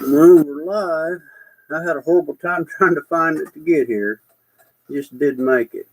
Well, we're live. I had a horrible time trying to find it to get here. Just did make it.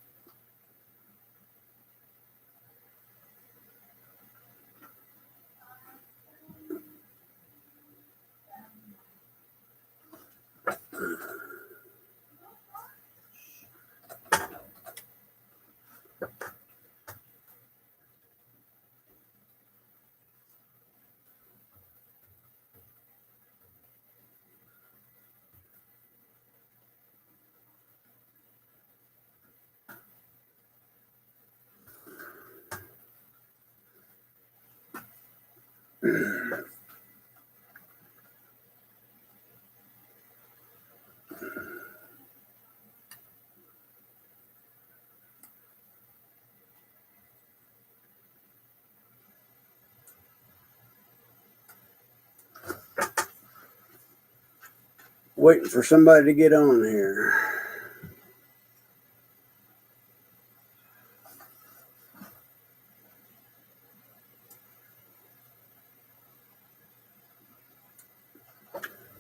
Waiting for somebody to get on here.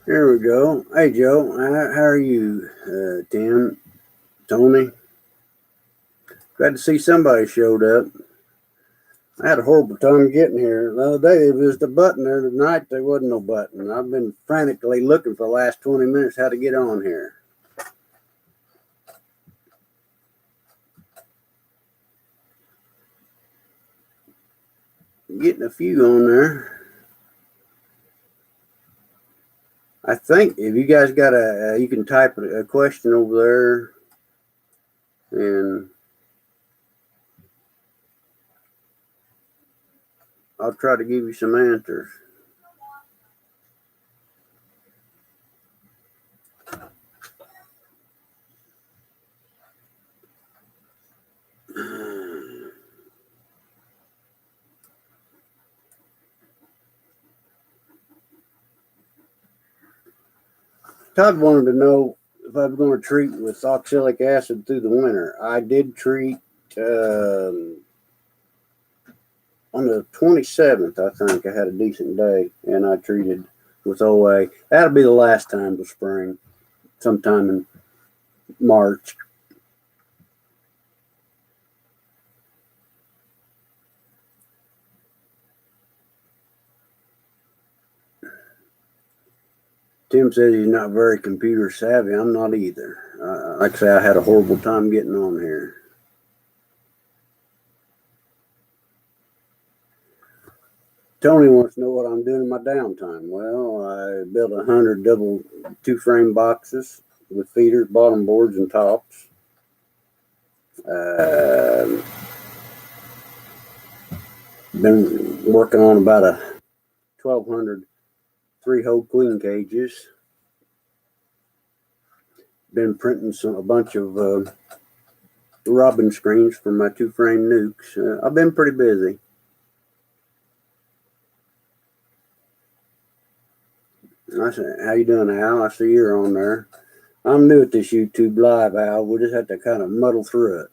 There we go. Hey, Joe. How are you? Tim? Tony? Glad to see somebody showed up. I had a horrible time getting here. The other day, it was the button there. Tonight, there wasn't no button. I've been frantically looking for the last 20 minutes how to get on here. Getting a few on there. I think if you guys got you can type a question over there, and I'll try to give you some answers. Todd wanted to know if I was going to treat with oxalic acid through the winter. I did treat on the 27th, I think. I had a decent day, and I treated with OA. That'll be the last time this spring, sometime in March. Tim says he's not very computer savvy. I'm not either. Like I say, I had a horrible time getting on here. Tony wants to know what I'm doing in my downtime. Well, I built 100 double 2-frame boxes with feeders, bottom boards, and tops. Been working on about 1,200 3-hole queen cages. Been printing a bunch of robin screens for my 2-frame nukes. I've been pretty busy. I said, how you doing, Al? I see you're on there. I'm new at this YouTube Live, Al. We'll just have to kind of muddle through it.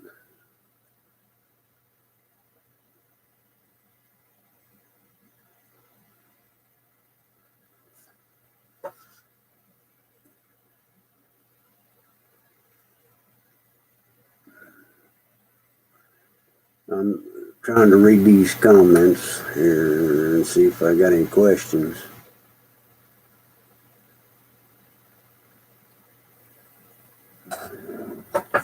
I'm trying to read these comments here and see if I got any questions.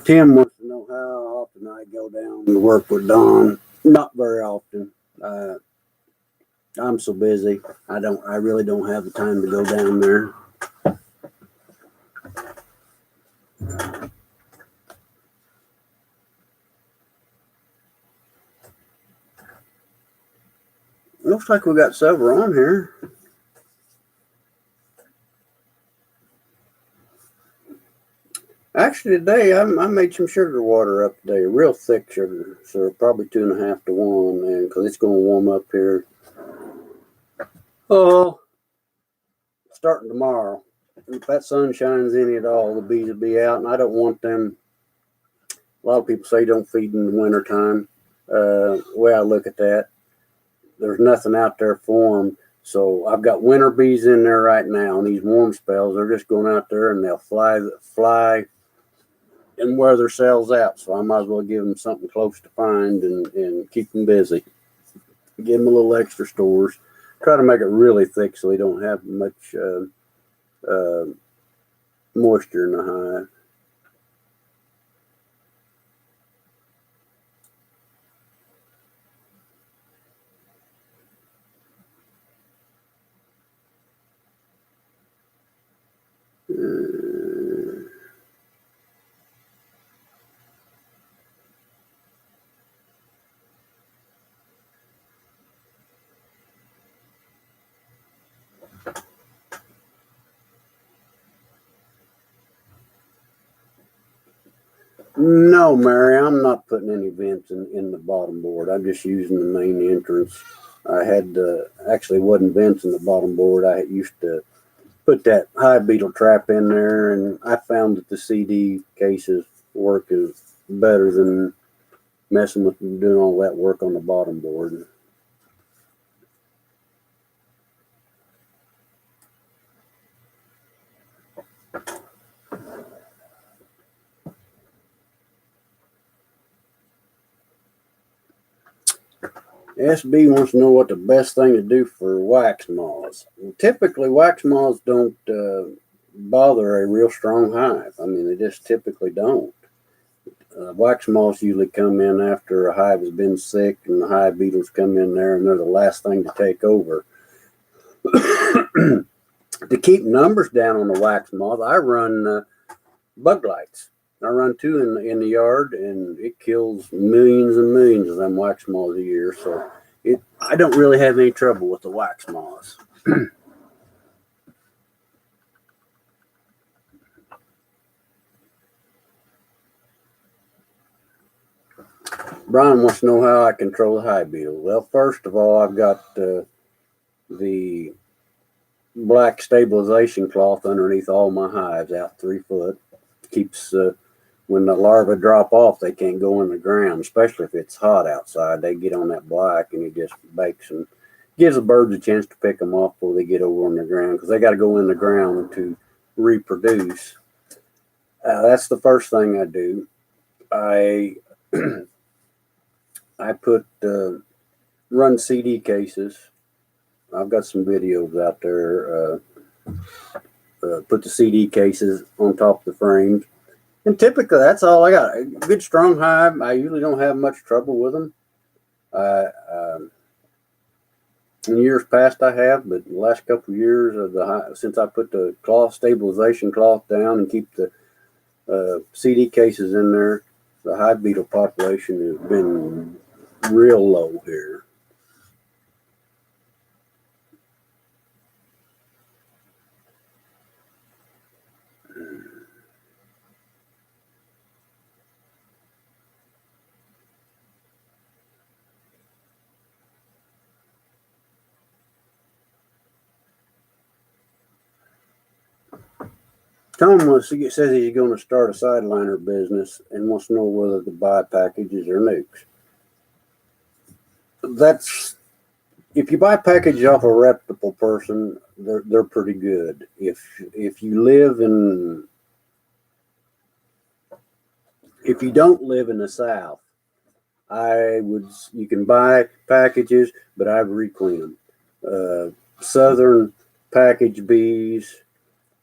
Tim wants to know how often I go down to work with Don. Not very often. I'm so busy. I really don't have the time to go down there. Looks like we got several on here. Actually, today I made some sugar water up today, real thick sugar, so probably 2.5 to 1, and because it's going to warm up here. Oh, starting tomorrow. If that sun shines any at all, the bees will be out, and I don't want them. A lot of people say don't feed in the wintertime. The way I look at that, there's nothing out there for them. So I've got winter bees in there right now. And these warm spells, they're just going out there and they'll fly and wear their cells out. So I might as well give them something close to find and keep them busy. Give them a little extra stores. Try to make it really thick so they don't have much moisture in the hive. No, Mary, I'm not putting any vents in the bottom board. I'm just using the main entrance. I had actually wasn't vents in the bottom board. I used to put that hive beetle trap in there, and I found that the CD cases work is better than messing with doing all that work on the bottom board. SB wants to know what the best thing to do for wax moths. Well, typically, wax moths don't bother a real strong hive. I mean, they just typically don't. Wax moths usually come in after a hive has been sick, and the hive beetles come in there, and they're the last thing to take over. To keep numbers down on the wax moth, I run bug lights. I run 2 in the yard, and it kills millions and millions of them wax moths a year. So I don't really have any trouble with the wax moths. Brian wants to know how I control the hive beetle. Well, first of all, I've got the black stabilization cloth underneath all my hives, out 3 foot. Keeps when the larvae drop off, they can't go in the ground, especially if it's hot outside. They get on that black, and it just bakes and gives the birds a chance to pick them off before they get over on the ground, because they got to go in the ground to reproduce. That's the first thing I do. I put run CD cases. I've got some videos out there. Put the CD cases on top of the frames. And typically, that's all I got. A good strong hive. I usually don't have much trouble with them. In years past, I have, but the last couple of years of since I put the stabilization cloth down and keep the CD cases in there, the hive beetle population has been real low here. Tom says he's going to start a sideliner business and wants to know whether to buy packages or nukes. That's if you buy packages off a reputable person, they're pretty good. If you don't live in the South, you can buy packages, but I'd requeen them. Southern package bees,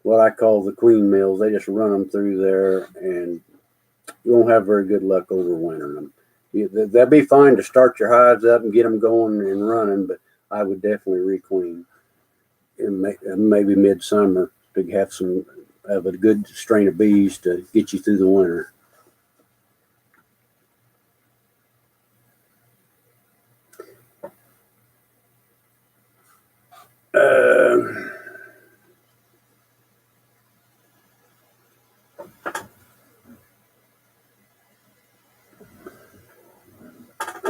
what I call the queen mills, they just run them through there, and you won't have very good luck overwintering them. That'd be fine to start your hives up and get them going and running, but I would definitely requeen in maybe midsummer to have a good strain of bees to get you through the winter.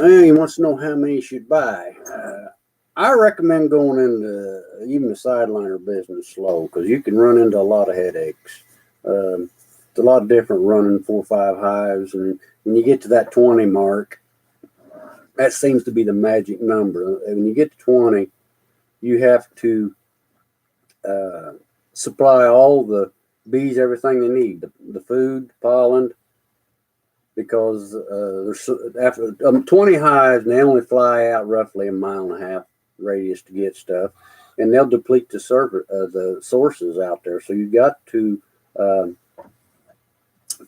He wants to know how many you should buy. I recommend going into even the sideliner business slow because you can run into a lot of headaches. It's a lot different running 4 or 5 hives, and when you get to that 20 mark, that seems to be the magic number. And when you get to 20, you have to supply all the bees everything they need, the food, pollen, because there's after 20 hives, and they only fly out roughly a 1.5 mile radius to get stuff, and they'll deplete the sources out there. So you got to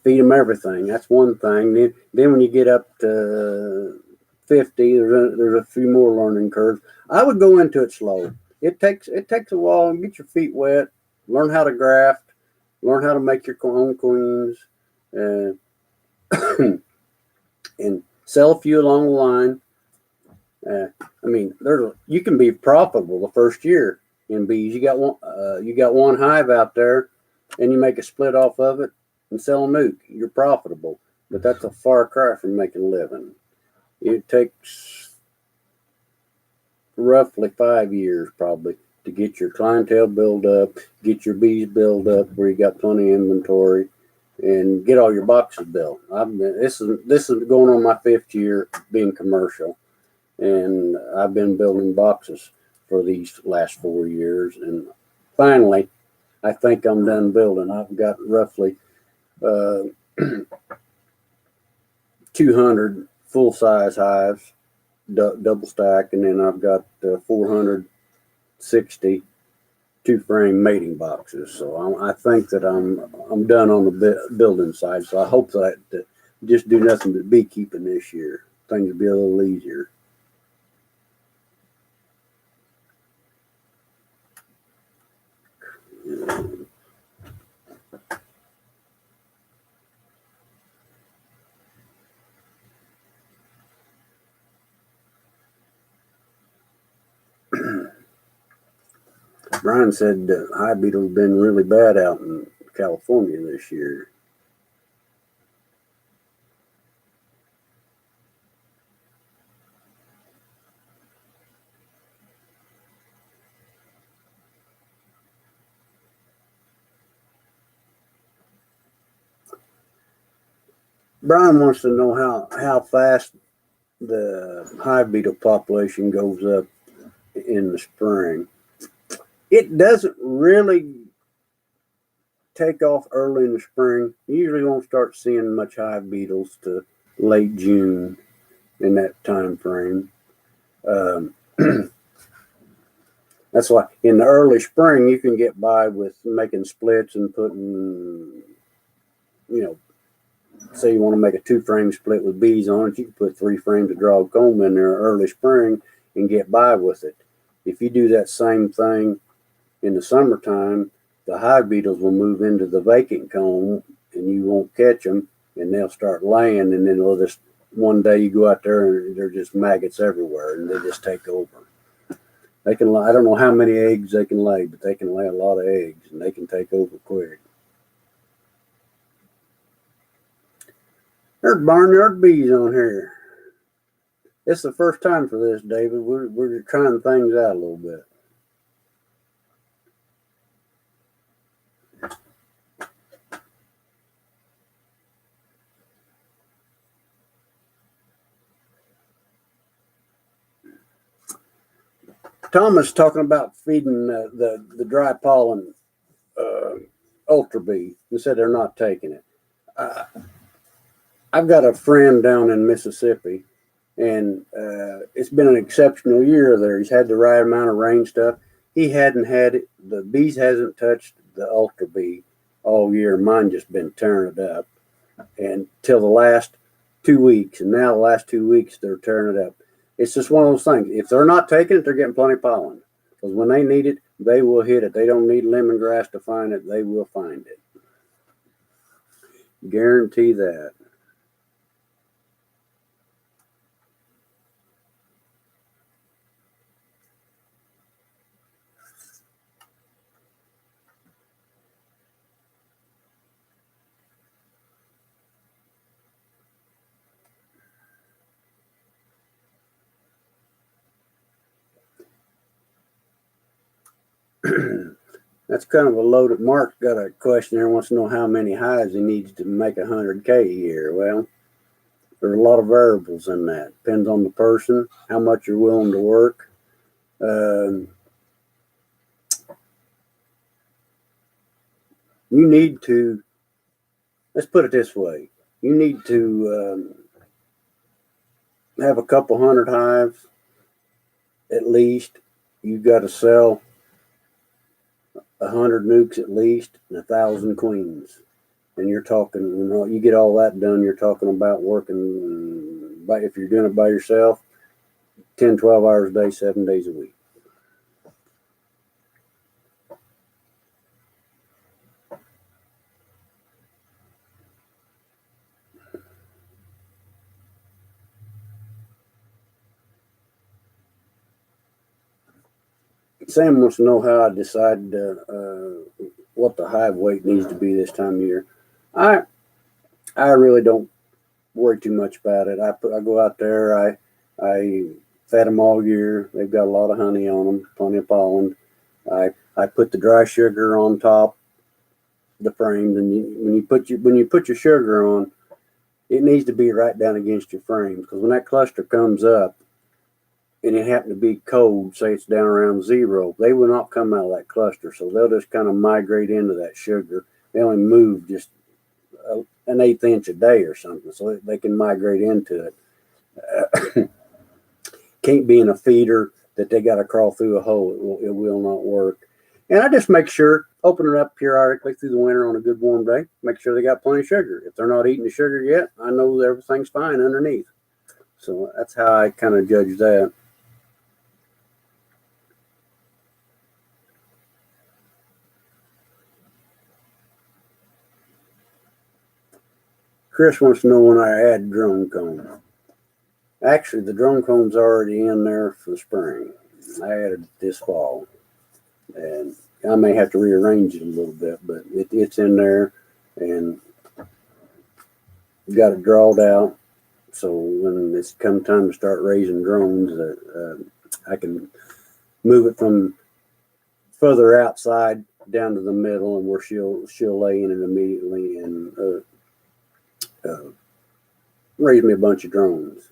feed them everything. That's one thing. Then when you get up to 50, there's a few more learning curves. I would go into it slow. It takes a while to get your feet wet, learn how to graft, learn how to make your own queens, and sell a few along the line. I mean, you can be profitable the first year in bees. You got one hive out there, and you make a split off of it and sell a nuke. You're profitable, but that's a far cry from making a living. It takes roughly 5 years probably to get your clientele built up, get your bees built up where you got plenty of inventory, and get all your boxes built. This is going on my 5th year being commercial, and I've been building boxes for these last 4 years, and finally, I think I'm done building. I've got roughly 200 full-size hives, double stack, and then I've got 460 two-frame mating boxes. So I think that I'm done on the building side. So I hope that just do nothing but beekeeping this year. Things will be a little easier. Brian said hive beetles have been really bad out in California this year. Brian wants to know how fast the hive beetle population goes up in the spring. It doesn't really take off early in the spring. You usually won't start seeing much hive beetles to late June in that time frame. That's why in the early spring you can get by with making splits and putting, say you want to make a 2-frame split with bees on it, you can put 3 frames of draw comb in there early spring and get by with it. If you do that same thing in the summertime, the hive beetles will move into the vacant comb and you won't catch them, and they'll start laying, and then they'll just, one day you go out there and they're just maggots everywhere and they just take over. They can lay, I don't know how many eggs they can lay, but they can lay a lot of eggs and they can take over quick. There's barnyard bees on here. It's the first time for this, David. We're trying things out a little bit. Thomas talking about feeding the dry pollen ultra bee. He said they're not taking it. I've got a friend down in Mississippi, and it's been an exceptional year there. He's had the right amount of rain stuff. He hadn't had it. The bees hasn't touched the ultra bee all year. Mine just been tearing it up, and till the last 2 weeks, and now the last 2 weeks they're tearing it up. It's just one of those things. If they're not taking it, they're getting plenty of pollen. Because when they need it, they will hit it. They don't need lemongrass to find it. They will find it. Guarantee that. That's kind of a loaded. Mark's got a question there. Wants to know how many hives he needs to make 100K a year. Well, there's a lot of variables in that. Depends on the person, how much you're willing to work. You need to, let's put it this way, you need to have a couple hundred hives at least. You've got to sell 100 nukes at least and 1,000 queens. And you're talking, you get all that done, you're talking about working, if you're doing it by yourself, 10, 12 hours a day, 7 days a week. Sam wants to know how I decide what the hive weight needs to be this time of year. I really don't worry too much about it. I go out there, I fed them all year. They've got a lot of honey on them, plenty of pollen. I put the dry sugar on top the frames, and when you put your sugar on, it needs to be right down against your frames, because when that cluster comes up and it happened to be cold, say it's down around 0, they will not come out of that cluster. So they'll just kind of migrate into that sugar. They only move just an 1/8 inch a day or something, so they can migrate into it. Can't be in a feeder that they got to crawl through a hole. It will not work. And I just make sure, open it up periodically through the winter on a good warm day, make sure they got plenty of sugar. If they're not eating the sugar yet, I know that everything's fine underneath. So that's how I kind of judge that. Chris wants to know when I add drone comb. Actually, the drone comb's already in there for the spring. I added it this fall, and I may have to rearrange it a little bit, but it's in there, and got it drawed out. So when it's come time to start raising drones, I can move it from further outside down to the middle, and where she'll lay in it immediately and raise me a bunch of drones.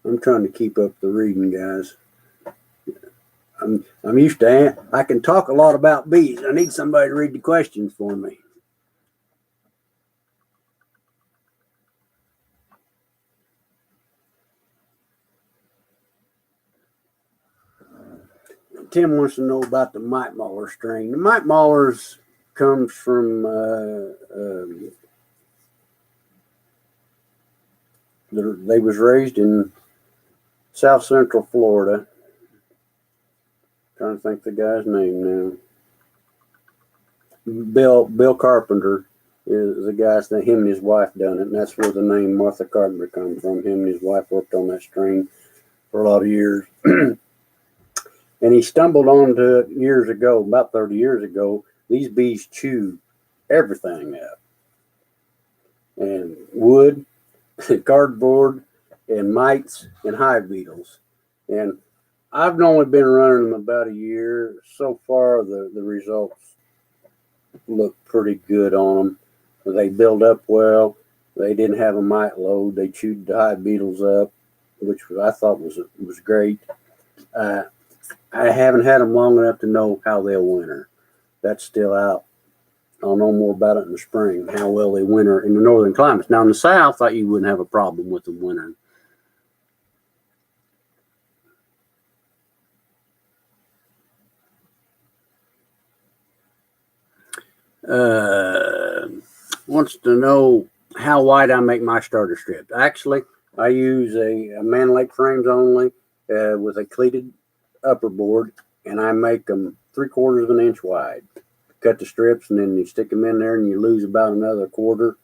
I'm trying to keep up the reading, guys. I'm used to. I can talk a lot about bees. I need somebody to read the questions for me. Tim wants to know about the mite mauler strain. The mite maulers comes from they was raised in South Central Florida. Trying to think the guy's name now. Bill Carpenter is the guy's name. Him and his wife done it, and that's where the name Martha Carpenter comes from. Him and his wife worked on that strain for a lot of years. And he stumbled onto it years ago, about 30 years ago. These bees chew everything up. And wood, cardboard, and mites, and hive beetles. And I've only been running them about a year. So far, the results look pretty good on them. They build up well. They didn't have a mite load. They chewed the hive beetles up, which I thought was great. I haven't had them long enough to know how they'll winter. That's still out. I'll know more about it in the spring, how well they winter in the northern climates. Now, in the south, I thought you wouldn't have a problem with them wintering. Wants to know how wide I make my starter strips. Actually, I use a Man Lake frames only with a cleated upper board, and I make them 3/4 of an inch wide. Cut the strips, and then you stick them in there, and you lose about another quarter.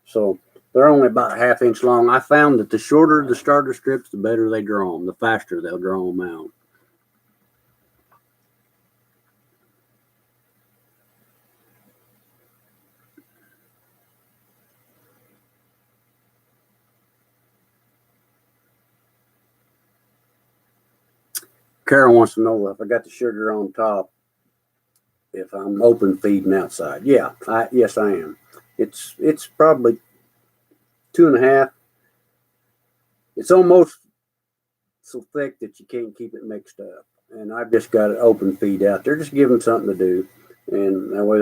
So They're only about a ½ inch long. I found that the shorter the starter strips, the better they draw them, the faster they'll draw them out. Carol wants to know if I got the sugar on top, if I'm open feeding outside. Yeah, yes I am. It's probably 2.5. It's almost so thick that you can't keep it mixed up. And I've just got it open feed out there, just give them something to do, and that way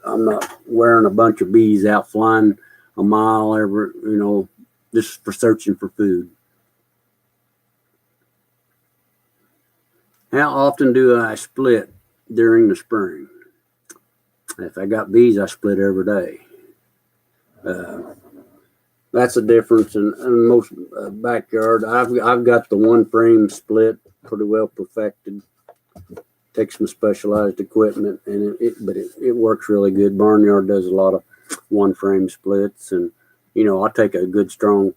I'm not wearing a bunch of bees out flying a mile every, just for searching for food. How often do I split during the spring? If I got bees, I split every day. That's the difference in most backyard. I've got the one frame split pretty well perfected. Takes some specialized equipment, and it works really good. Barnyard does a lot of one frame splits, and I take a good strong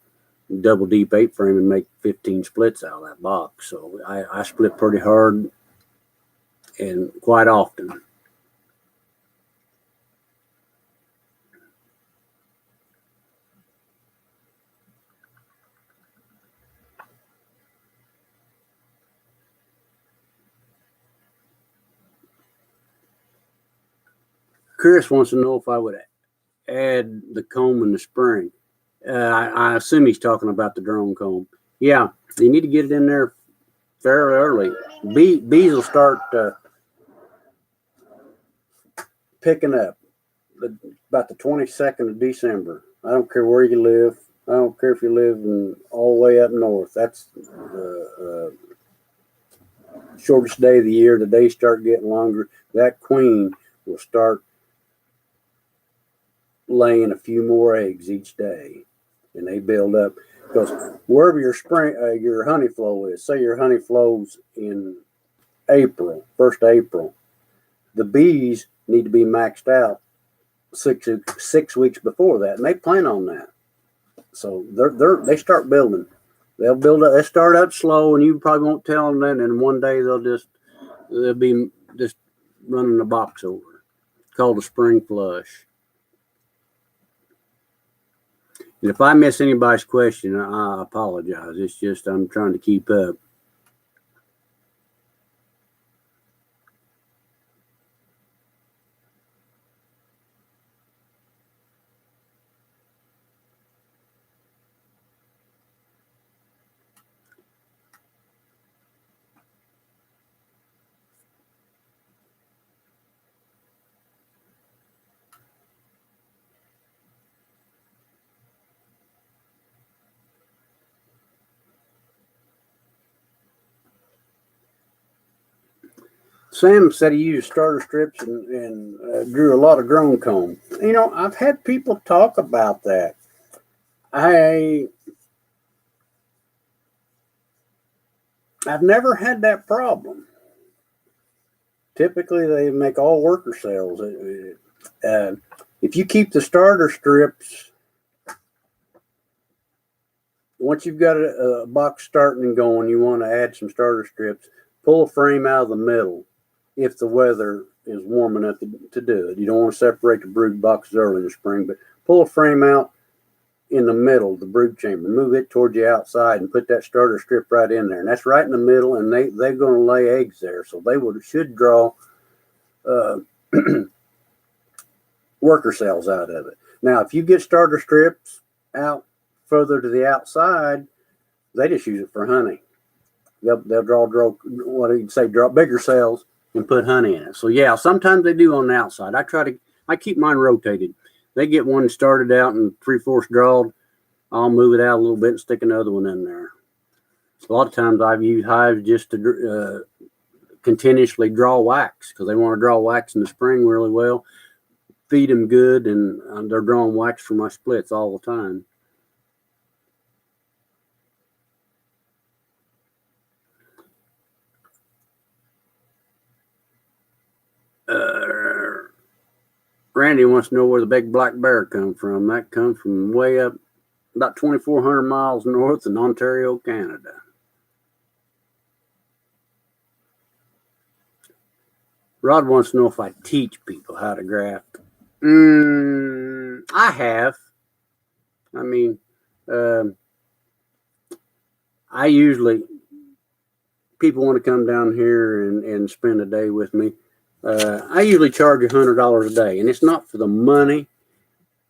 double deep 8 frame and make 15 splits out of that box. So I split pretty hard and quite often. Chris wants to know if I would add the comb in the spring. I assume he's talking about the drone comb. Yeah, you need to get it in there fairly early. Bees will start picking up about the 22nd of December. I don't care where you live. I don't care if you live all the way up north. That's the shortest day of the year. The days start getting longer. That queen will start laying a few more eggs each day, and they build up. Because wherever your honey flow is, say your honey flows in April, 1st April, the bees need to be maxed out 6 weeks before that, and they plan on that. So they start building. They'll build up. They start up slow, and you probably won't tell them that. And one day they'll be just running the box over. It's called a spring flush. And if I miss anybody's question, I apologize. It's just I'm trying to keep up. Sam said he used starter strips and drew a lot of drone comb. I've had people talk about that. I've never had that problem. Typically, they make all worker cells. If you keep the starter strips, once you've got a box starting and going, you want to add some starter strips. Pull a frame out of the middle if the weather is warm enough to do it. You don't want to separate the brood boxes early in the spring, but pull a frame out in the middle of the brood chamber. Move it towards the outside and put that starter strip right in there. And that's right in the middle, and they're going to lay eggs there. So they should draw worker cells out of it. Now, if you get starter strips out further to the outside, they just use it for honey. They'll draw what do you say, draw bigger cells and put honey in it. So yeah, sometimes they do on the outside. I keep mine rotated. They get one started out and 3/4 drawed. I'll move it out a little bit and stick another one in there. A lot of times I've used hives just to continuously draw wax because they want to draw wax in the spring really well. Feed them good, and they're drawing wax for my splits all the time. Randy wants to know where the big black bear come from. That comes from way up about 2,400 miles north in Ontario, Canada. Rod wants to know if I teach people how to graft. I have. I mean, I usually, people want to come down here and spend a day with me. I usually charge $100 a day, and it's not for the money.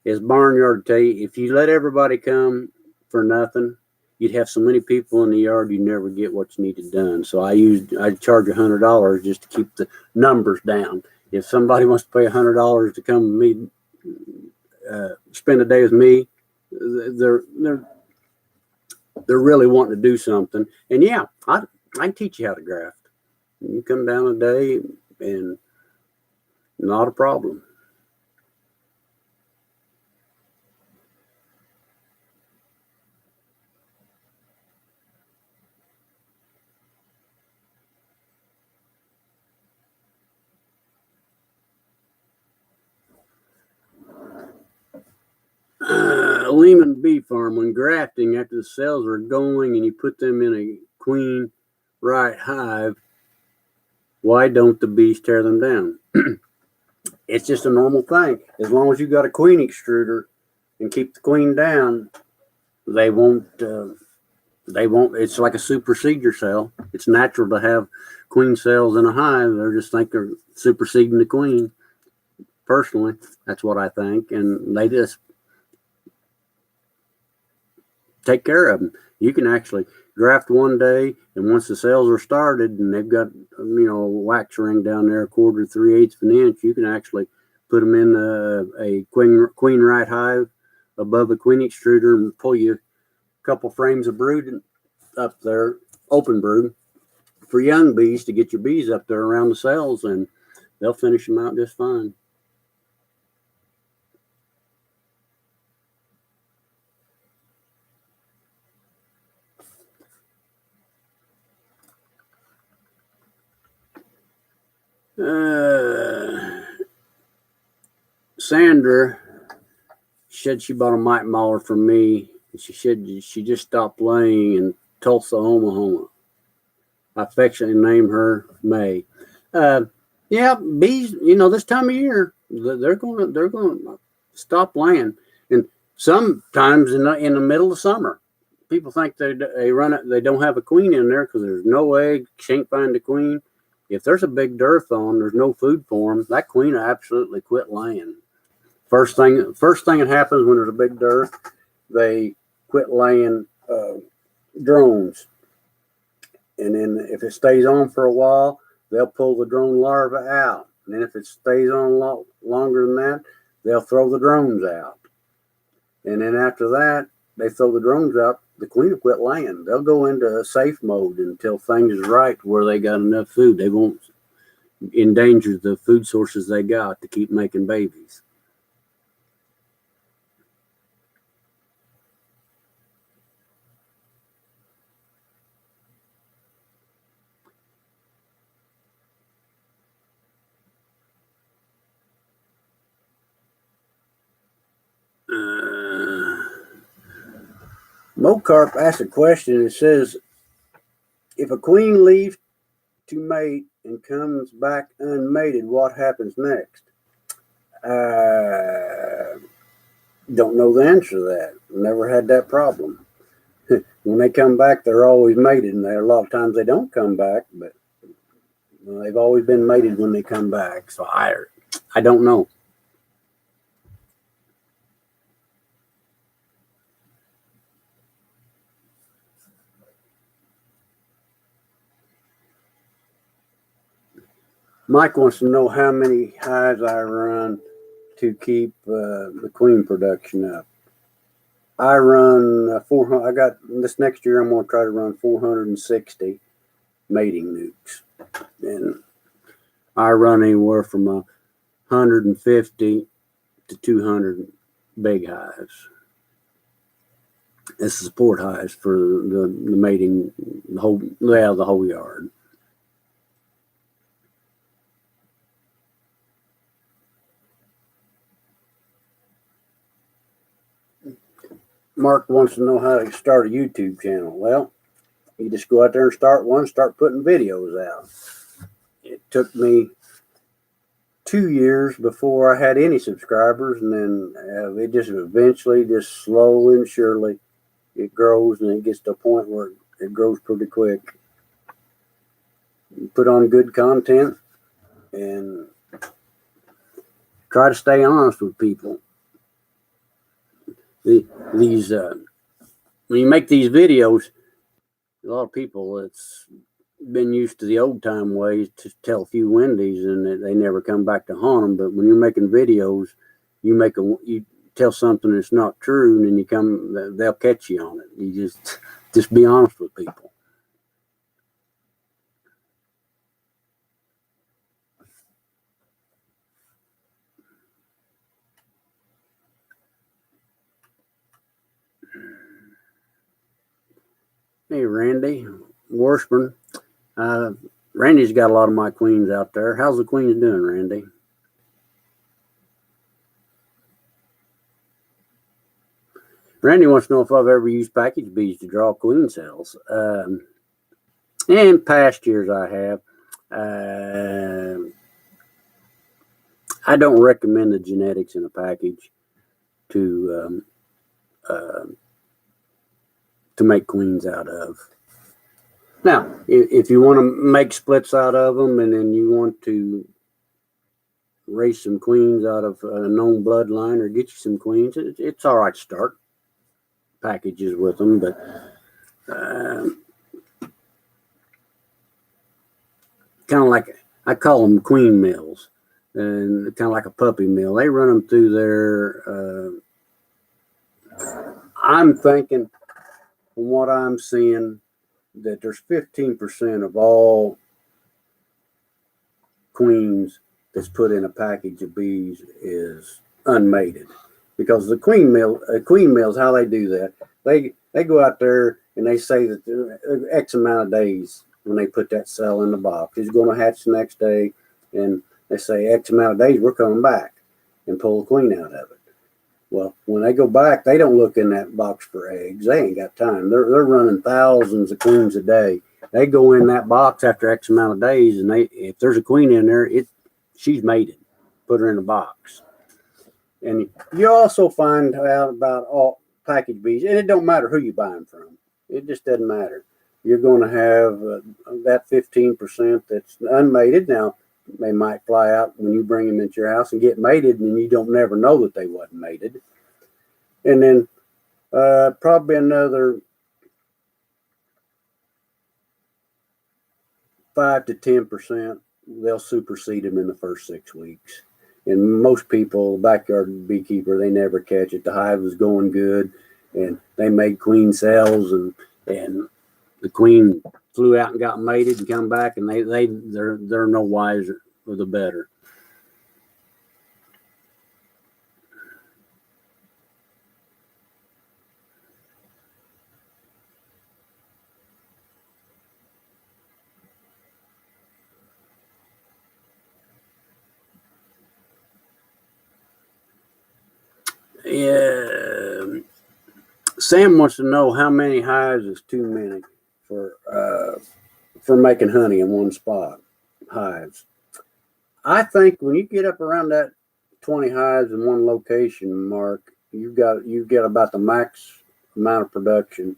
It's barnyard to tell you, if you let everybody come for nothing, you'd have so many people in the yard, you never get what you needed done. So I charge $100 just to keep the numbers down. If somebody wants to pay $100 to come with me, spend a day with me, they're really wanting to do something. And yeah, I can teach you how to graft. You come down a day and not a problem. Lehman bee farm, when grafting, after the cells are going and you put them in a queen right hive, why don't the bees tear them down? It's just a normal thing. As long as you got a queen extruder and keep the queen down, they won't. It's like a supersede cell. It's natural to have queen cells in a hive. They're just think they're superseding the queen. Personally, that's what I think, and they just take care of them. You can actually graft one day, and once the cells are started and they've got a wax ring down there, 1/4 to 3/8 of an inch, you can actually put them in a queen right hive above the queen extruder and pull you a couple frames of brood up there, open brood, for young bees to get your bees up there around the cells, and they'll finish them out just fine. Sandra said she bought a mite mauler from me. She said she just stopped laying in Tulsa, Oklahoma. I affectionately name her May. Yeah, bees. This time of year they're going to stop laying, and sometimes in the middle of summer, people think they don't have a queen in there because there's no egg. Can't find the queen. If there's a big dearth on, there's no food for them. That queen will absolutely quit laying. First thing that happens when there's a big dearth, they quit laying drones. And then if it stays on for a while, they'll pull the drone larva out. And then if it stays on longer than that, they'll throw the drones out. And then after that, they throw the drones out, the queen will quit laying. They'll go into a safe mode until things is right where they got enough food. They won't endanger the food sources they got to keep making babies. Mocarp asked a question. It says, if a queen leaves to mate and comes back unmated, what happens next? Don't know the answer to that. Never had that problem. When they come back, they're always mated, and a lot of times they don't come back, but they've always been mated when they come back. So I don't know. Mike wants to know how many hives I run to keep the queen production up. I run 400. I got this next year. I'm going to try to run 460 mating nukes, and I run anywhere from 150 to 200 big hives. It's support hives for the mating, the whole yard. Mark wants to know how to start a YouTube channel. Well, you just go out there and start one, start putting videos out. It took me 2 years before I had any subscribers, and then it just eventually, just slowly and surely, it grows, and it gets to a point where it grows pretty quick. You put on good content and try to stay honest with people. These when you make these videos, a lot of people it's been used to the old time ways to tell a few Wendy's, and they never come back to haunt them. But when you're making videos, you tell something that's not true, and then they'll catch you on it. You just be honest with people. Hey, Randy Washburn. Randy's got a lot of my queens out there. How's the queens doing, Randy? Randy wants to know if I've ever used package bees to draw queen cells. In past years, I have. I don't recommend the genetics in a package to make queens out of. Now, if you want to make splits out of them, and then you want to raise some queens out of a known bloodline or get you some queens, it's all right to start packages with them, but kind of like, I call them queen mills, and kind of like a puppy mill. They run them through there. I'm thinking, from what I'm seeing, that there's 15% of all queens that's put in a package of bees is unmated, because the queen mills, how they do that, they go out there and they say that X amount of days when they put that cell in the box, it's going to hatch the next day, and they say X amount of days we're coming back and pull the queen out of it. Well, when they go back, they don't look in that box for eggs. They ain't got time. They're running thousands of queens a day. They go in that box after X amount of days, and if there's a queen in there, she's mated. Put her in a box. And you also find out about all package bees, and it don't matter who you buy them from. It just doesn't matter. You're going to have that 15% that's unmated. Now, they might fly out when you bring them into your house and get mated, and you don't never know that they wasn't mated. And then probably another 5 to 10%, they'll supersede them in the first 6 weeks. And most people, backyard beekeeper, they never catch it. The hive was going good, and they made queen cells, and the queen flew out and got mated and come back, and they're no wiser or the better. Yeah. Sam wants to know how many hives is too many for making honey in one spot. Hives. I think when you get up around that 20 hives in one location, Mark, you get about the max amount of production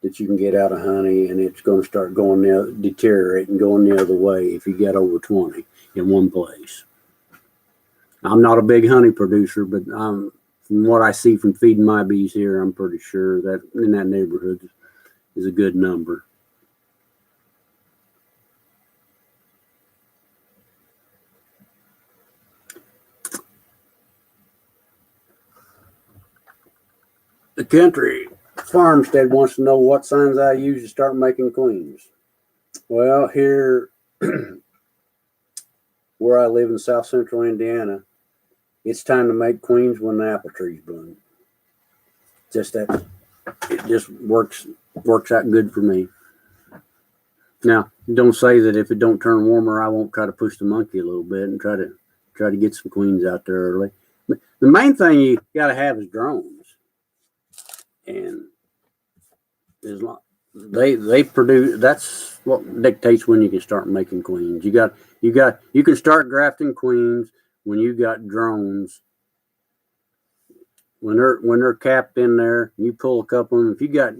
that you can get out of honey, and it's going to start deteriorating, going the other way if you get over 20 in one place. I'm not a big honey producer, but from what I see from feeding my bees here, I'm pretty sure that in that neighborhood is a good number. The country farmstead wants to know what signs I use to start making queens. Well, here where I live in South Central Indiana, it's time to make queens when the apple trees bloom. It just works out good for me. Now, don't say that if it don't turn warmer, I won't try to push the monkey a little bit and try to get some queens out there early. But the main thing you got to have is drones. and as long they produce, that's what dictates when you can start making queens. You can start grafting queens when you got drones. When they're capped in there, you pull a couple of them. If you got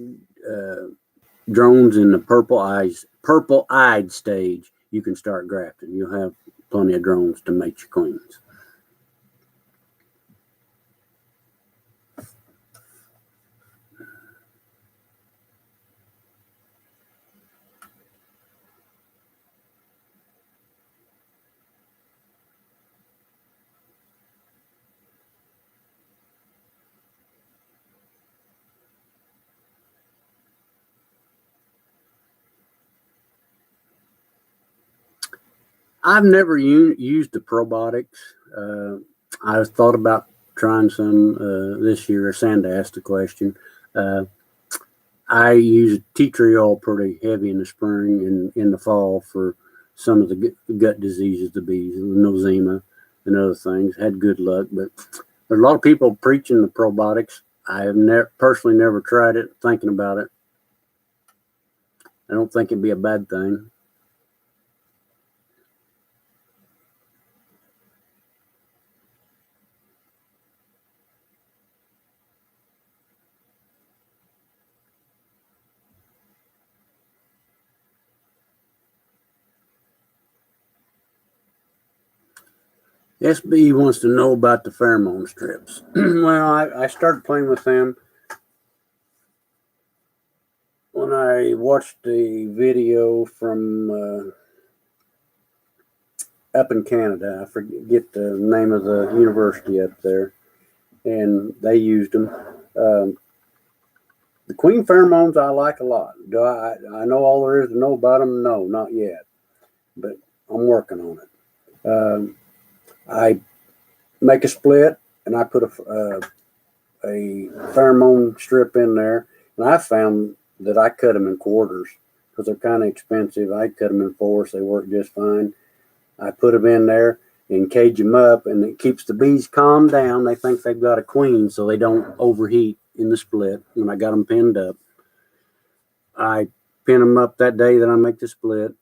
drones in the purple eyed stage, you can start grafting. You'll have plenty of drones to make your queens. I've never used the probiotics. I thought about trying some this year. Sanda asked the question. I use tea tree oil pretty heavy in the spring and in the fall for some of the gut diseases, the bees, nosema and other things. Had good luck, but there's a lot of people preaching the probiotics. I have personally never tried it. Thinking about it, I don't think it'd be a bad thing. SB wants to know about the pheromone strips. Well, I started playing with them when I watched the video from up in Canada. I forget the name of the university up there, and they used them. The queen pheromones I like a lot. Do I know all there is to know about them? No, not yet, but I'm working on it. I make a split and I put a pheromone strip in there, and I found that I cut them in quarters because they're kind of expensive. I cut them in fourths; they work just fine. I put them in there and cage them up, and it keeps the bees calm down. They think they've got a queen, so they don't overheat in the split. When I got them pinned up, I pin them up that day that I make the split,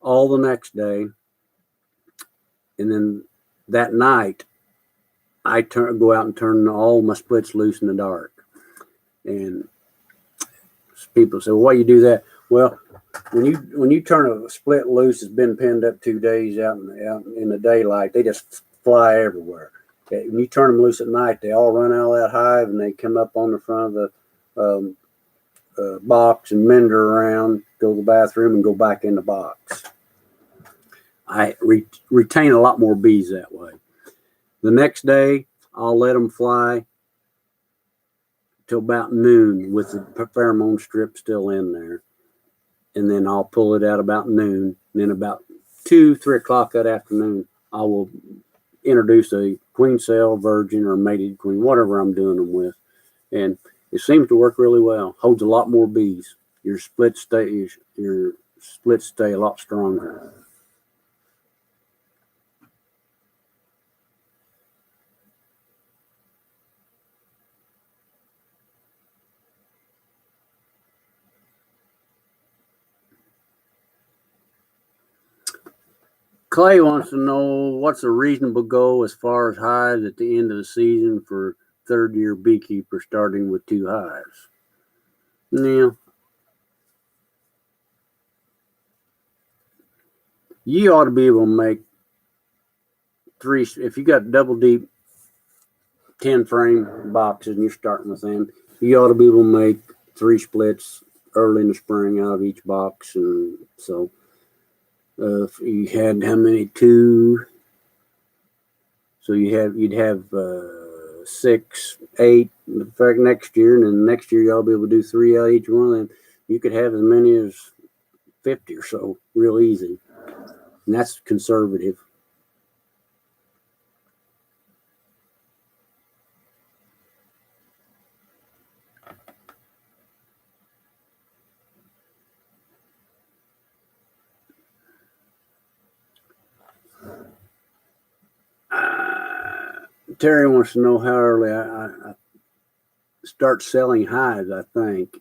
all the next day, and then that night I go out and turn all my splits loose in the dark. And people say, well, why you do that? Well, when you turn a split loose, it's been pinned up 2 days out in the daylight, they just fly everywhere. When you turn them loose at night, they all run out of that hive and they come up on the front of the box and meander around, go to the bathroom and go back in the box. I retain a lot more bees that way. The next day, I'll let them fly till about noon with the pheromone strip still in there. And then I'll pull it out about noon. And then about 2-3 o'clock that afternoon, I will introduce a queen cell, virgin, or mated queen, whatever I'm doing them with. And it seems to work really well. Holds a lot more bees. Your splits stay a lot stronger. Clay wants to know what's a reasonable goal as far as hives at the end of the season for third-year beekeepers starting with 2 hives. Now, you ought to be able to make 3, if you got double deep 10 frame boxes and you're starting with them, you ought to be able to make 3 splits early in the spring out of each box. And so if you had how many? 2, so you'd have 6, 8 in fact next year, and then next year y'all be able to do 3 out of each one, and you could have as many as 50 or so real easy, and that's conservative. Terry wants to know how early I start selling hives, I think.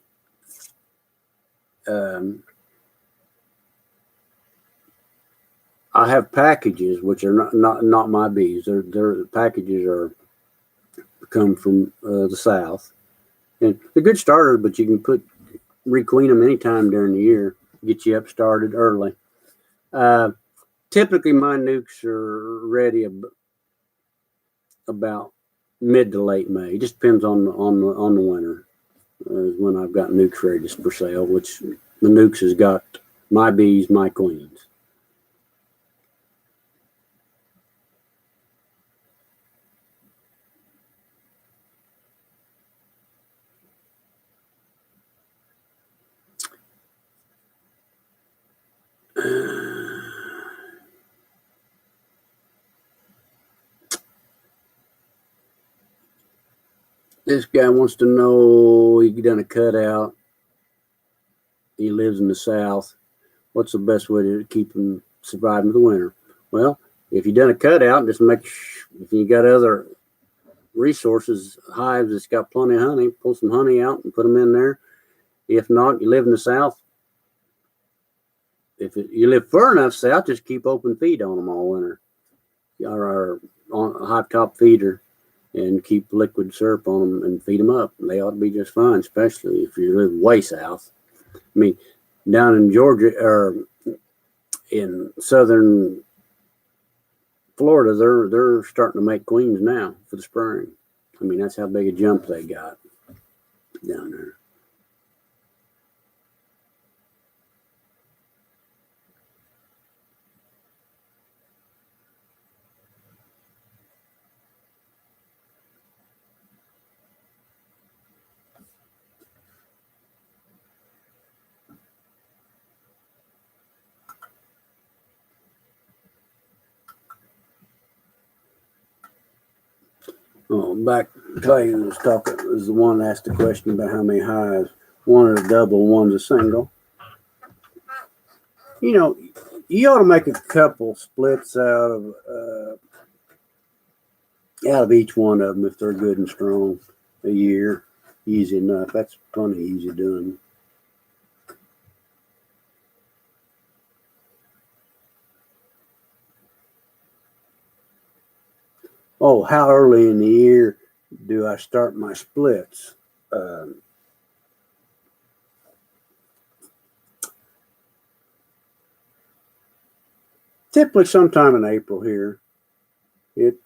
I have packages which are not my bees. Their packages are come from the south, and they're good starters. But you can requeen them anytime during the year. Get you up started early. Typically, my nukes are ready about mid to late May. It just depends on the winter. When I've got nukes ready for sale, which the nukes has got my bees, my queens. This guy wants to know, he done a cutout. He lives in the south. What's the best way to keep him surviving the winter? Well, if you done a cutout, just if you got other resources, hives that's got plenty of honey, pull some honey out and put them in there. If not, you live in the south. If you live far enough south, just keep open feed on them all winter, or on a hot top feeder, and keep liquid syrup on them and feed them up. They ought to be just fine, especially if you live way south. I mean, down in Georgia or in southern Florida, they're starting to make queens now for the spring. I mean, that's how big a jump they got down there. Oh, back Clay was the one that asked the question about how many hives. One is a double, one's a single. You know, you ought to make a couple splits out of each one of them if they're good and strong a year. Easy enough. That's plenty easy doing. Oh, how early in the year do I start my splits? Typically sometime in April here. It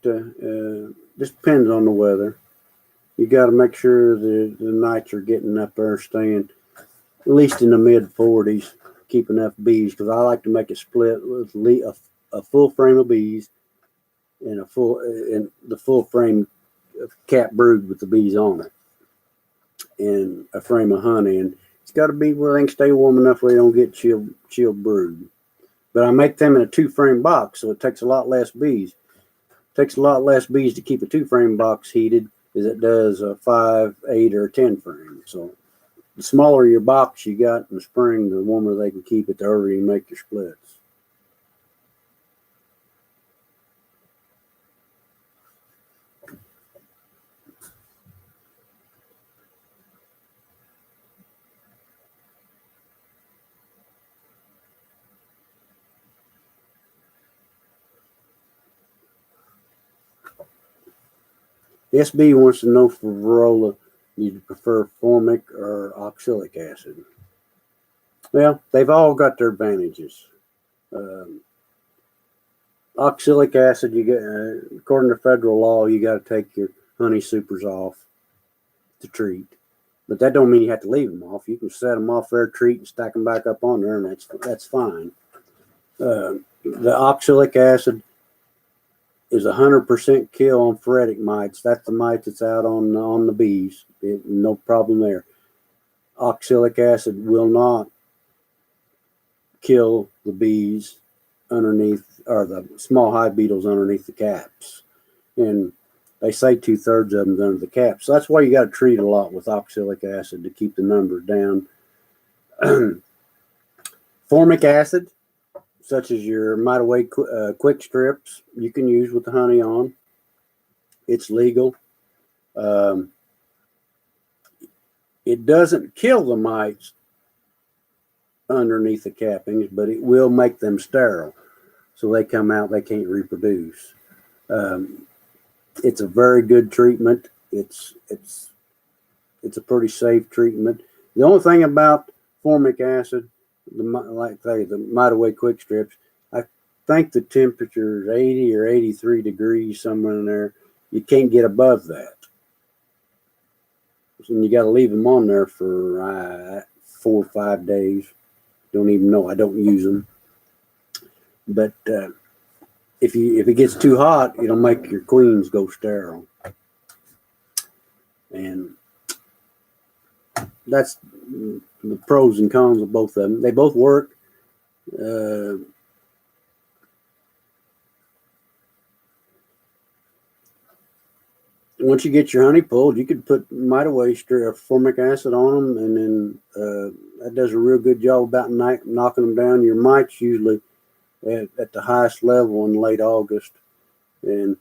just depends on the weather. You got to make sure the nights are getting up there, staying at least in the mid 40s, keep enough bees, because I like to make a split with a full frame of bees and the full frame of cap brood with the bees on it, and a frame of honey. And it's got to be where they can stay warm enough where they don't get chilled brood. But I make them in a 2-frame box, so it takes a lot less bees. It takes a lot less bees to keep a 2-frame box heated as it does a 5, 8, or 10 frame. So the smaller your box you got in the spring, the warmer they can keep it, the earlier you make your splits. SB wants to know for Varroa, do you prefer formic or oxalic acid? Well, they've all got their advantages. Oxalic acid, you get according to federal law, you got to take your honey supers off to treat, but that don't mean you have to leave them off. You can set them off there, treat, and stack them back up on there, and that's fine. The oxalic acid is 100% kill on phoretic mites. That's the mite that's out on the bees. No problem there. Oxalic acid will not kill the bees underneath, or the small hive beetles underneath the caps. And they say 2/3 of them under the caps. So that's why you got to treat a lot with oxalic acid to keep the numbers down. Formic acid, such as your Mite Away quick strips, you can use with the honey on. It's legal. It doesn't kill the mites underneath the cappings, but it will make them sterile. So they come out, they can't reproduce. It's a very good treatment. It's a pretty safe treatment. The only thing about formic acid, the Mitaway quick strips, I think the temperature is 80 or 83 degrees, somewhere in there. You can't get above that. And you got to leave them on there for 4 or 5 days. Don't even know. I don't use them. But if it gets too hot, it'll make your queens go sterile. And that's the pros and cons of both of them. They both work. Once you get your honey pulled, you could put Mitaway formic acid on them, and then that does a real good job about knocking them down. Your mites usually at the highest level in late August, and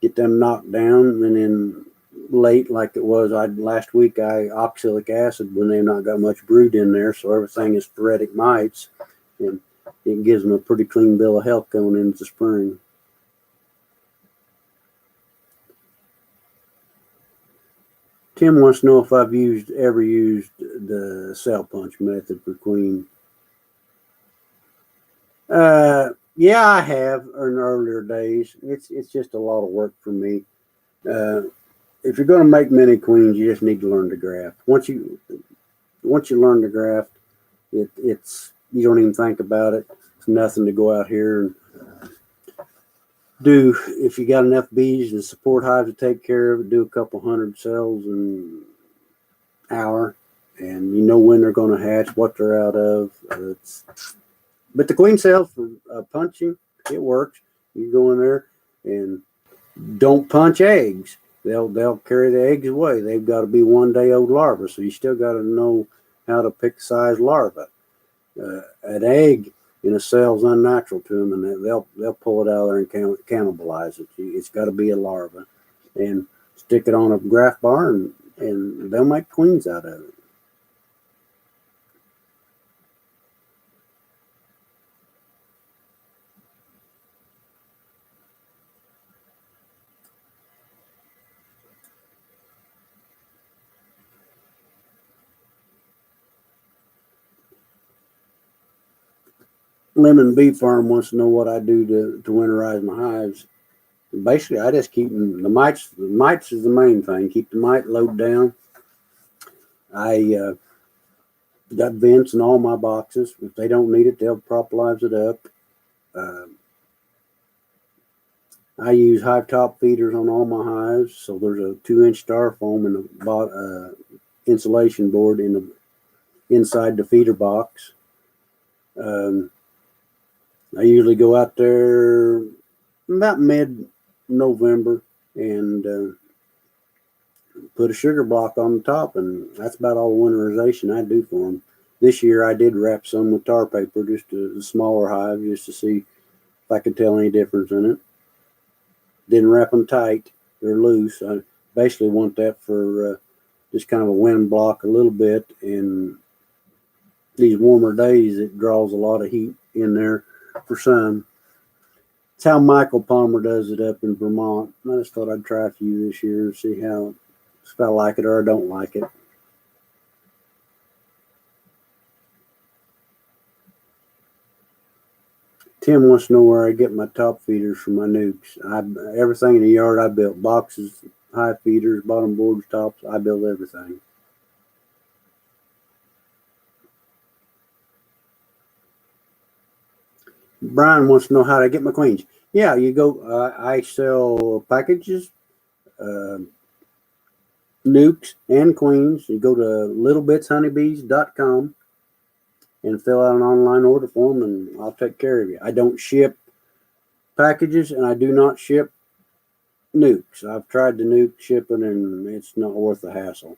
get them knocked down. And then late, like it was last week, oxalic acid when they've not got much brood in there, so everything is sporadic mites, and it gives them a pretty clean bill of health going into spring. Tim wants to know if I've ever used the cell punch method for queen. Yeah, I have in earlier days. It's just a lot of work for me. If you're going to make many queens, you just need to learn to graft. Once you learn to graft, it's you don't even think about it. It's nothing to go out here and do. If you got enough bees and support hives to take care of it, do a couple hundred cells an hour, and you know when they're going to hatch, what they're out of. But the queen cells for punching, it works. You go in there and don't punch eggs. They'll carry the eggs away. They've got to be 1 day old larvae, so you still got to know how to pick size larva. An egg in a cell is unnatural to them, and they'll pull it out of there and cannibalize it. It's got to be a larva, and stick it on a graft bar, and they'll make queens out of it. Lemon Bee Farm wants to know what I do to winterize my hives. Basically, I just keep them, the mites. The mites is the main thing. Keep the mite load down. I got vents in all my boxes. If they don't need it, they'll propolize it up. I use hive top feeders on all my hives. So there's a 2-inch styrofoam in the insulation board inside the feeder box. I usually go out there about mid-November and put a sugar block on the top, and that's about all the winterization I do for them. This year I did wrap some with tar paper, just a smaller hive, just to see if I could tell any difference in it. Didn't wrap them tight. They're loose. I basically want that for just kind of a wind block a little bit. And these warmer days, it draws a lot of heat in there for sun. It's how Michael Palmer does it up in Vermont. I just thought I'd try a few this year and see if I like it or I don't like it. Tim wants to know where I get my top feeders for my nukes. Everything in the yard I built. Boxes, high feeders, bottom boards, tops. I build everything. Brian wants to know how to get my queens. Yeah, you go. I sell packages, nukes, and queens. You go to littlebitshoneybees.com and fill out an online order form, and I'll take care of you. I don't ship packages, and I do not ship nukes. I've tried the nuke shipping, and it's not worth the hassle.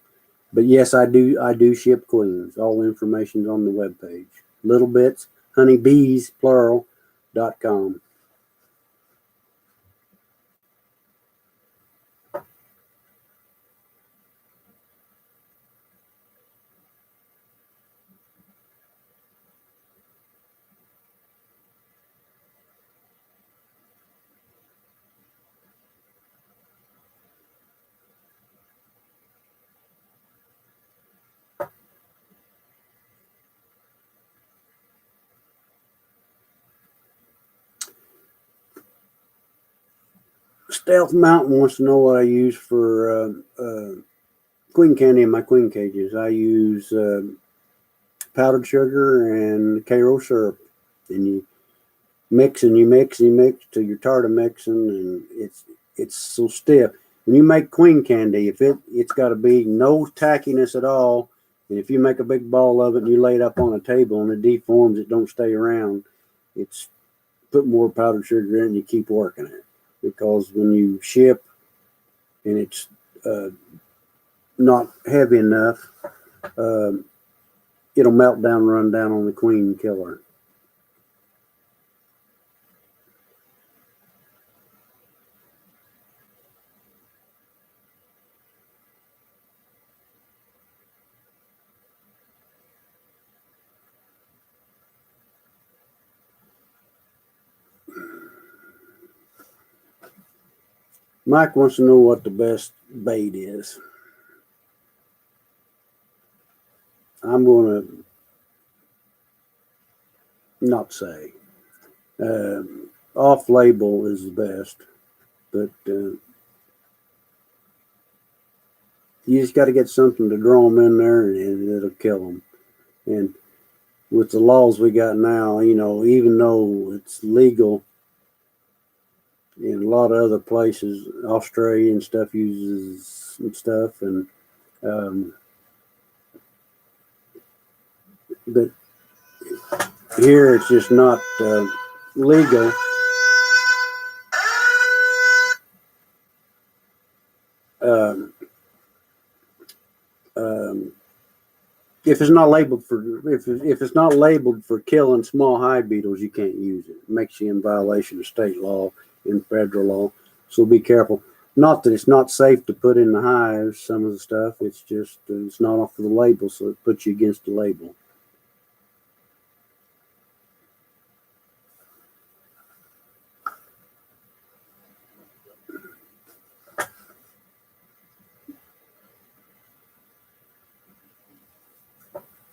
But yes, I do ship queens. All the information's on the webpage. Littlebitshoneybees, plural.com. Stealth Mountain wants to know what I use for queen candy in my queen cages. I use powdered sugar and Karo syrup, and you mix and you mix and you mix till you're tired of mixing, and it's so stiff. When you make queen candy, if it's got to be no tackiness at all, and if you make a big ball of it and you lay it up on a table and it deforms, it don't stay around. It's put more powdered sugar in and you keep working it, because when you ship and it's not heavy enough, it'll melt down, run down on the queen killer. Mike wants to know what the best bait is. I'm going to not say. Off-label is the best, but you just got to get something to draw them in there, and it'll kill them. And with the laws we got now, even though it's legal in a lot of other places, Australia and stuff uses some stuff, and but here it's just not legal. If it's not labeled for if it's not labeled for killing small hive beetles, you can't use it. It makes you in violation of state law and federal law. So be careful. Not that it's not safe to put in the hives, some of the stuff. It's just it's not off of the label, so it puts you against the label.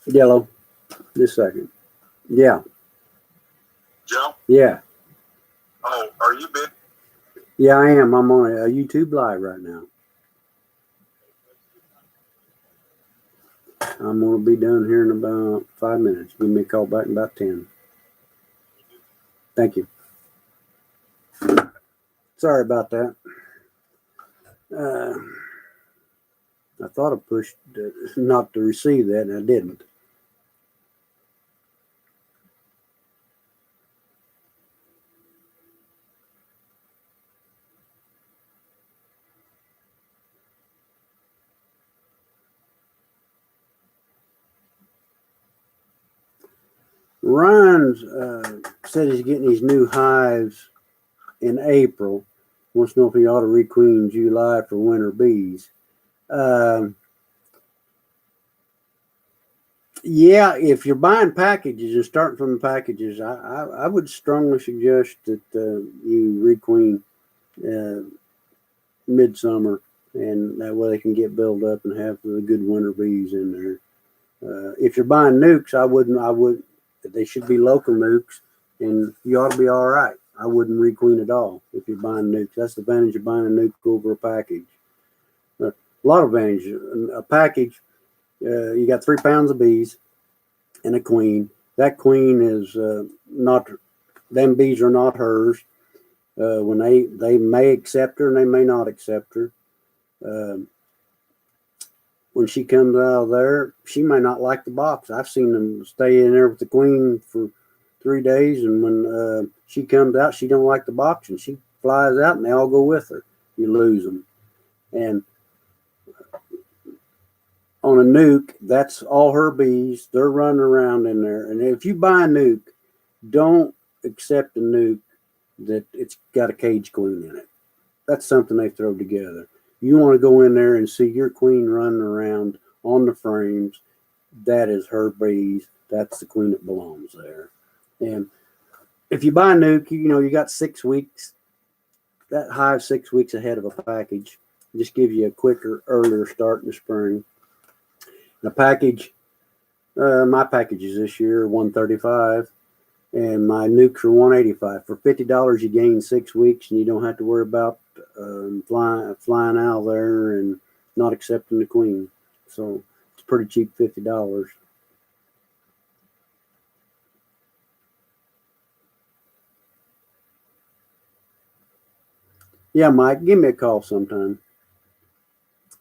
Yellow. This second. Yeah. Joe? Yeah. Oh, are you big? Yeah, I am. I'm on a YouTube live right now. I'm going to be done here in about 5 minutes. Give me a call back in about 10. Thank you. Sorry about that. I thought I pushed not to receive that, and I didn't. Ryan said he's getting these new hives in April. Wants to know if he ought to requeen in July for winter bees. Yeah, if you're buying packages and starting from the packages, I would strongly suggest that you requeen midsummer, and that way they can get built up and have the good winter bees in there. If you're buying nukes, I wouldn't. They should be local nukes, and you ought to be all right. I wouldn't requeen at all if you're buying nukes. That's the advantage of buying a nuke over a package. A lot of advantage. A package, you got 3 pounds of bees and a queen. That queen is not, them bees are not hers. When they may accept her and they may not accept her. When she comes out of there, she may not like the box. I've seen them stay in there with the queen for 3 days, and when she comes out, she don't like the box, and she flies out, and they all go with her. You lose them. And on a nuke, that's all her bees. They're running around in there. And if you buy a nuke, don't accept a nuke that it's got a cage queen in it. That's something they throw together. You want to go in there and see your queen running around on the frames. That is her bees. That's the queen that belongs there. And if you buy a nuke, you got 6 weeks. That hive 6 weeks ahead of a package. Just give you a quicker, earlier start in the spring. The package, my packages this year are $135, and my nukes are $185. For $50, you gain 6 weeks, and you don't have to worry about flying out there and not accepting the queen. So it's pretty cheap, $50. Yeah, Mike, give me a call sometime.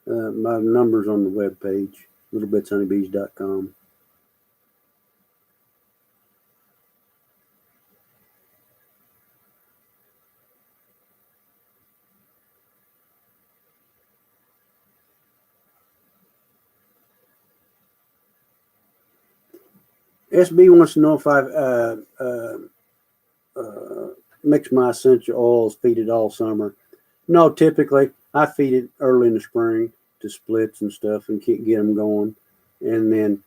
My number's on the webpage, littlebitshoneybees.com. SB wants to know if I mix my essential oils, feed it all summer. No, typically I feed it early in the spring to splits and stuff and get them going. And then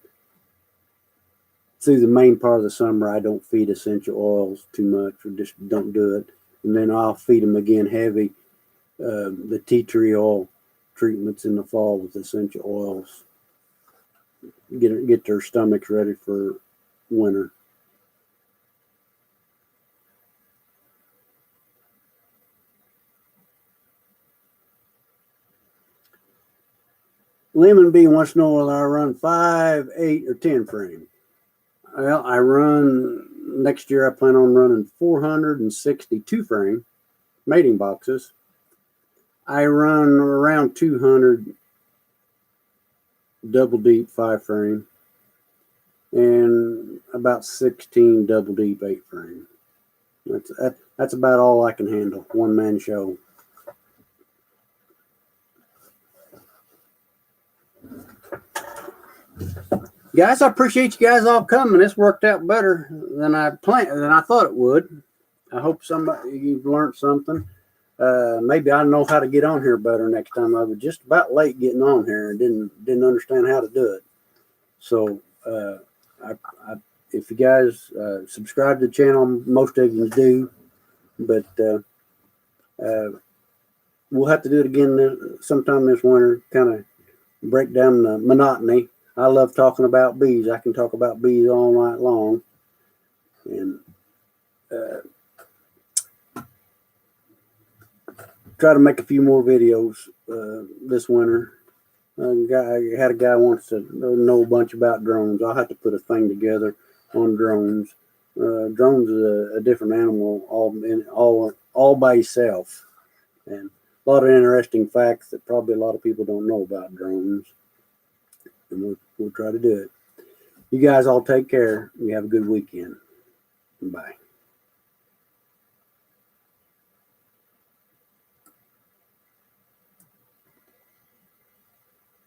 through the main part of the summer, I don't feed essential oils too much, or just don't do it. And then I'll feed them again heavy, the tea tree oil treatments in the fall with essential oils. Get their stomachs ready for winter. Lemon Bee wants to know whether I run 5, 8, or 10 frame. Well, I run next year. I plan on running 462 frame mating boxes. I run around 200 double deep 5 frame and about 16 double deep 8 frame. That's about all I can handle. One man show. Guys, I appreciate you guys all coming. This worked out better than I thought it would. I hope you've learned something. Maybe I know how to get on here better next time. I was just about late getting on here and didn't understand how to do it. So if you guys subscribe to the channel, most of you do, but we'll have to do it again sometime this winter. Kind of break down the monotony. I love talking about bees. I can talk about bees all night long. And try to make a few more videos this winter. I had a guy wants to know a bunch about drones. I'll have to put a thing together on drones. Drones is a different animal all by itself. And a lot of interesting facts that probably a lot of people don't know about drones. And we'll try to do it. You guys all take care. You have a good weekend. Bye.